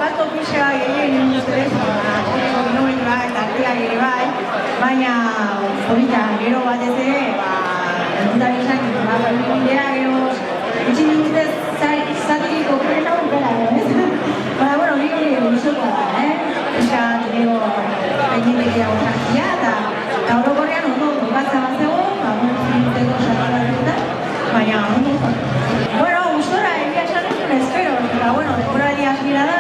asfalto pixka egin dut ere, kilometroa eta arteak ere bai, baina polita, gero batez ere, entzita bizak, bidea, gero, itxin dutez, zatirik okurren hau gara, ez? Baina, bueno, gero izokoa da, pixka, gero, egin dago jarkia, eta orokorrean ondo bukatza bat zegoen, minuteko sartu bat baina ondo. Bueno, gustora, egia esan espero, eta bueno, temporaldi aspira da,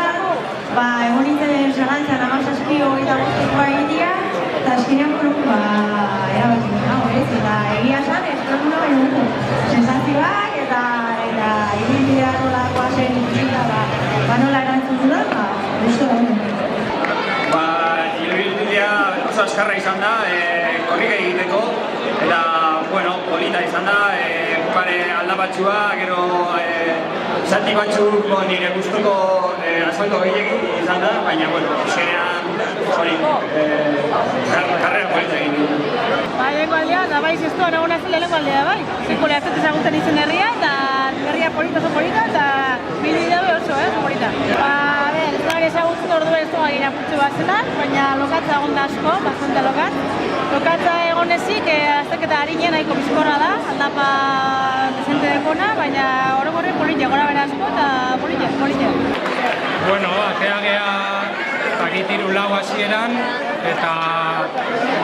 egon nintzen zalantzan amazazpio eta guztikoa egitea, eta azkenean, bueno, erabaki nago, ez? Eta egia esan, espero baina dugu, sensazioak eta ibilbidea nolakoa zen ikusita, nola erantzun dudan, gustora dugu. Ibilbidea oso azkarra izan da, korrika egiteko, eta, bueno, polita izan da, pare aldabatxua, gero zati batzuk nire guztoko asfalto gehiagin izan da, baina, bueno, zenean hori karrera polita egin du. Lehenko aldea, eta bai ziztuan egon azile lehenko aldea, bai. Zikole aztete zagutzen izen herria, eta herria polita oso polita, eta bidea oso, oso polita. Ez da ezagutzen ordu ez doa gira putzu bat zela, baina lokatza egon da asko, bastante lokatz. Lokatza egon ezik, azterketa harinen nahiko bizkorra da, aldapa desente dekona, baina orokorre polita, gora bera asko eta polita. Bueno, atea geha takitiru lau hasieran, eta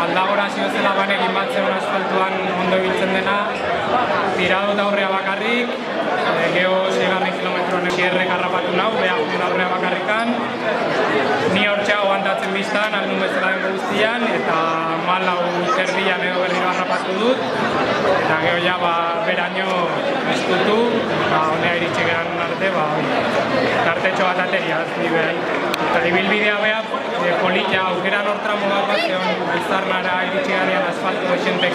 aldagora zela banekin bat zegoen asfaltuan ondo ibiltzen dena, tiradot aurrea bakarrik, geho 6 kilometroan errek harrapatu nau, behar aurrea bakarrikan, ni hortxe aguantatzen biztan, aldun bezala dengo guztian, eta malau terdian edo berriro harrapatu dut, eta geho ja beraino estutu, honea iritsi geran arte, tartetxo bat ateria, ez behar. Eta ibilbidea behar, polita, aukeran hor tramo bat zeon Bizarnara iritsi garean asfalto esente